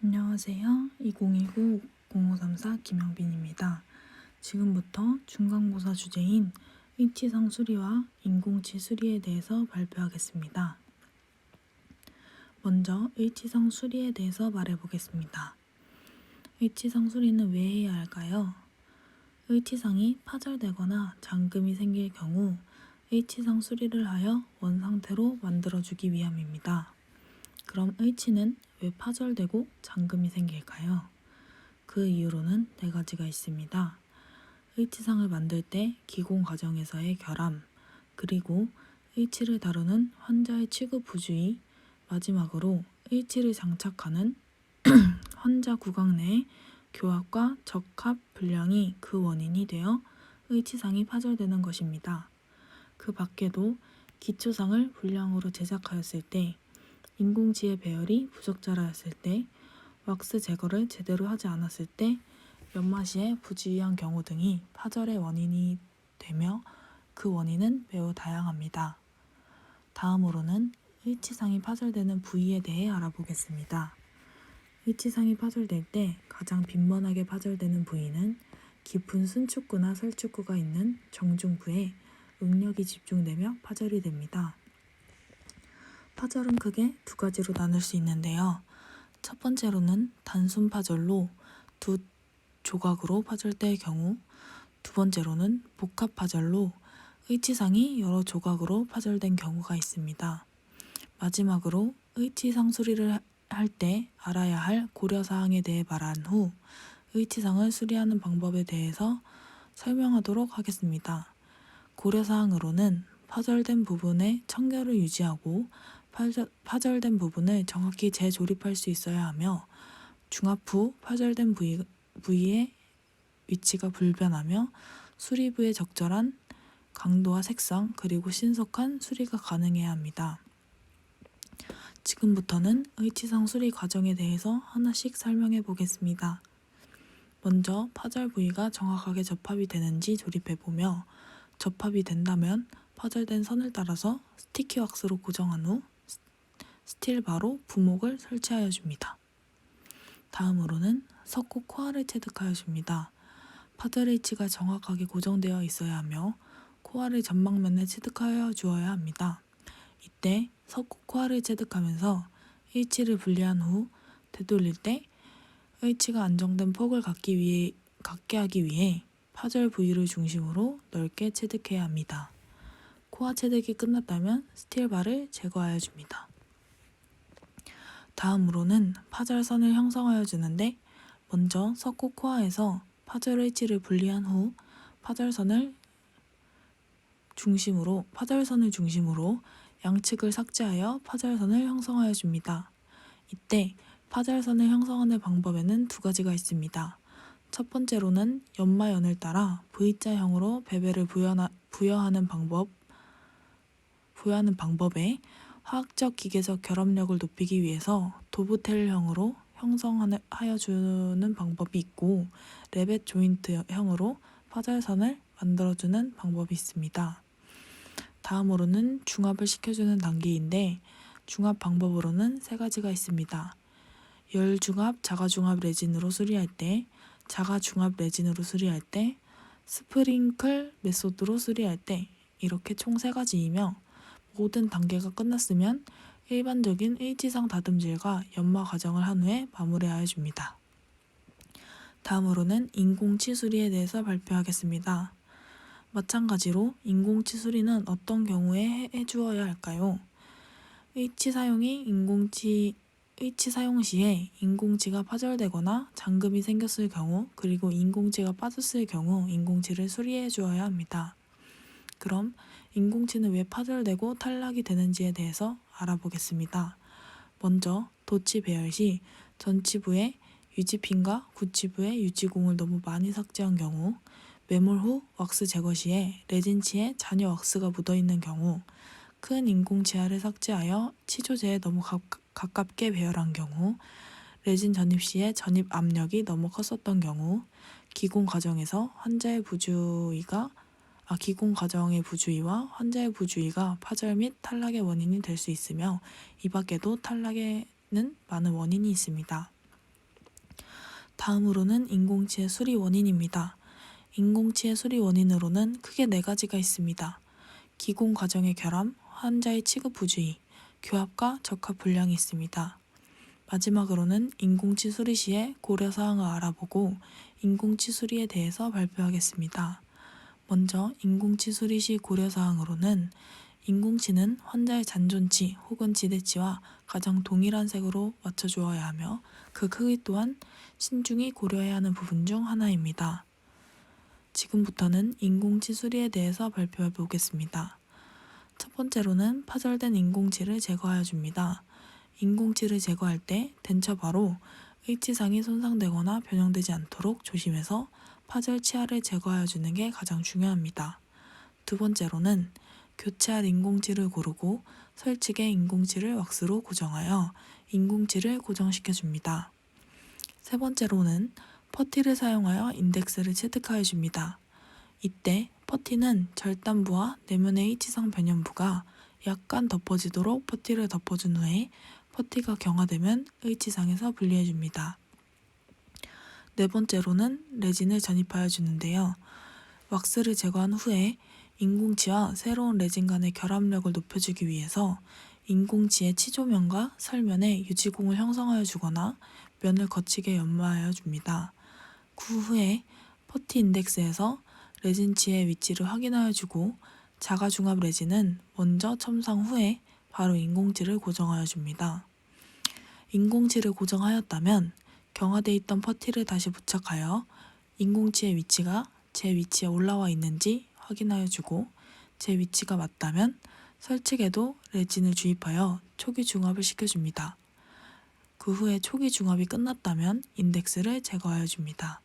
안녕하세요. 2019-0534 김영빈입니다. 지금부터 중간고사 주제인 일치상 수리와 인공치 수리에 대해서 발표하겠습니다. 먼저 일치상 수리에 대해서 말해보겠습니다. 일치상 수리는 왜 해야 할까요? 일치상이 파절되거나 잠금이 생길 경우 일치상 수리를 하여 원상태로 만들어주기 위함입니다. 그럼 일치는 왜 파절되고 잠금이 생길까요? 그 이유로는 네 가지가 있습니다. 일치상을 만들 때 기공 과정에서의 결함, 그리고 일치를 다루는 환자의 취급 부주의, 마지막으로 일치를 장착하는 환자 구강 내의 교합과 적합 불량이 그 원인이 되어 일치상이 파절되는 것입니다. 그 밖에도 기초상을 불량으로 제작하였을 때, 인공지의 배열이 부적절하였을 때, 왁스 제거를 제대로 하지 않았을 때, 연마시에 부주의한 경우 등이 파절의 원인이 되며 그 원인은 매우 다양합니다. 다음으로는 일치상이 파절되는 부위에 대해 알아보겠습니다. 일치상이 파절될 때 가장 빈번하게 파절되는 부위는 깊은 순축구나 설축구가 있는 정중부에 응력이 집중되며 파절이 됩니다. 파절은 크게 두 가지로 나눌 수 있는데요. 첫 번째로는 단순 파절로 두 조각으로 파절될 경우, 두 번째로는 복합 파절로 일치상이 여러 조각으로 파절된 경우가 있습니다. 마지막으로 일치상 수리를 할 때 알아야 할 고려사항에 대해 말한 후 일치상을 수리하는 방법에 대해서 설명하도록 하겠습니다. 고려사항으로는 파절된 부분의 청결을 유지하고 파절된 부분을 정확히 재조립할 수 있어야 하며, 중합 후 파절된 부위의 위치가 불변하며 수리부의 적절한 강도와 색상 그리고 신속한 수리가 가능해야 합니다. 지금부터는 일치상 수리 과정에 대해서 하나씩 설명해 보겠습니다. 먼저 파절 부위가 정확하게 접합이 되는지 조립해보며, 접합이 된다면 파절된 선을 따라서 스티키 왁스로 고정한 후 스틸바로 부목을 설치하여 줍니다. 다음으로는 석고 코알을 체득하여 줍니다. 파절 일치가 정확하게 고정되어 있어야 하며 코알을 전방면에 체득하여 주어야 합니다. 이때 석고 코알을 체득하면서 일치를 분리한 후 되돌릴 때 일치가 안정된 폭을 갖게 하기 위해 파절 부위를 중심으로 넓게 체득해야 합니다. 코아 체득이 끝났다면 스틸바를 제거하여 줍니다. 다음으로는 파절선을 형성하여 주는데, 먼저 석고 코아에서 파절 일치를 분리한 후 파절선을 중심으로 양측을 삭제하여 파절선을 형성하여 줍니다. 이때 파절선을 형성하는 방법에는 두 가지가 있습니다. 첫 번째로는 연마연을 따라 V자형으로 배배를 부여하는 방법에 화학적 기계적 결합력을 높이기 위해서 도브텔형으로 형성하여 주는 방법이 있고, 레벳 조인트형으로 파절선을 만들어주는 방법이 있습니다. 다음으로는 중합을 시켜주는 단계인데, 중합 방법으로는 세 가지가 있습니다. 열중합, 자가중합 레진으로 수리할 때, 자가중합 레진으로 수리할 때, 스프링클 메소드로 수리할 때, 이렇게 총 세 가지이며, 모든 단계가 끝났으면 일반적인 일치상 다듬질과 연마 과정을 한 후에 마무리하여 줍니다. 다음으로는 인공치 수리에 대해서 발표하겠습니다. 마찬가지로 인공치 수리는 어떤 경우에 해주어야 할까요? 일치 사용 시에 인공치가 파절되거나 잠금이 생겼을 경우, 그리고 인공치가 빠졌을 경우 인공치를 수리해 주어야 합니다. 그럼 인공치는 왜 파절되고 탈락이 되는지에 대해서 알아보겠습니다. 먼저 도치 배열 시 전치부에 유지핀과 구치부에 유지공을 너무 많이 삭제한 경우, 매몰 후 왁스 제거 시에 레진치에 잔여 왁스가 묻어있는 경우, 큰 인공치아를 삭제하여 치조제에 너무 가깝게 배열한 경우, 레진 전입 시에 전입 압력이 너무 컸었던 경우, 기공 과정의 부주의와 환자의 부주의가 파절 및 탈락의 원인이 될 수 있으며, 이 밖에도 탈락에는 많은 원인이 있습니다. 다음으로는 인공치의 수리 원인입니다. 인공치의 수리 원인으로는 크게 4가지가 있습니다. 기공 과정의 결함, 환자의 취급 부주의, 교합과 적합 불량이 있습니다. 마지막으로는 인공치 수리 시에 고려사항을 알아보고 인공치 수리에 대해서 발표하겠습니다. 먼저 인공치 수리 시 고려사항으로는 인공치는 환자의 잔존치 혹은 지대치와 가장 동일한 색으로 맞춰주어야 하며 그 크기 또한 신중히 고려해야 하는 부분 중 하나입니다. 지금부터는 인공치 수리에 대해서 발표해 보겠습니다. 첫 번째로는 파절된 인공치를 제거하여 줍니다. 인공치를 제거할 때 덴처바로 H상이 손상되거나 변형되지 않도록 조심해서 파절 치아를 제거하여 주는 게 가장 중요합니다. 두 번째로는 교체할 인공치를 고르고 설치개 인공치를 왁스로 고정하여 인공치를 고정시켜 줍니다. 세 번째로는 퍼티를 사용하여 인덱스를 체득하여 줍니다. 이때 퍼티는 절단부와 내면의 H상 변형부가 약간 덮어지도록 퍼티를 덮어준 후에 퍼티가 경화되면 H상에서 분리해 줍니다. 네 번째로는 레진을 전입하여 주는데요. 왁스를 제거한 후에 인공치와 새로운 레진 간의 결합력을 높여주기 위해서 인공치의 치조면과 설면에 유지공을 형성하여 주거나 면을 거치게 연마하여 줍니다. 그 후에 퍼티 인덱스에서 레진치의 위치를 확인하여 주고 자가중합 레진은 먼저 첨상 후에 바로 인공치를 고정하여 줍니다. 인공치를 고정하였다면 경화돼 있던 퍼티를 다시 부착하여 인공치의 위치가 제 위치에 올라와 있는지 확인하여 주고 제 위치가 맞다면 설치개도 레진을 주입하여 초기 중합을 시켜줍니다. 그 후에 초기 중합이 끝났다면 인덱스를 제거하여 줍니다.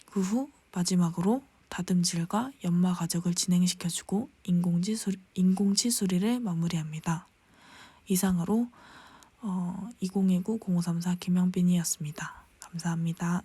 그 후 마지막으로 다듬질과 연마 가적을 진행시켜주고 인공치 수리를 마무리합니다. 이상으로 2019-0534 김영빈이었습니다. 감사합니다.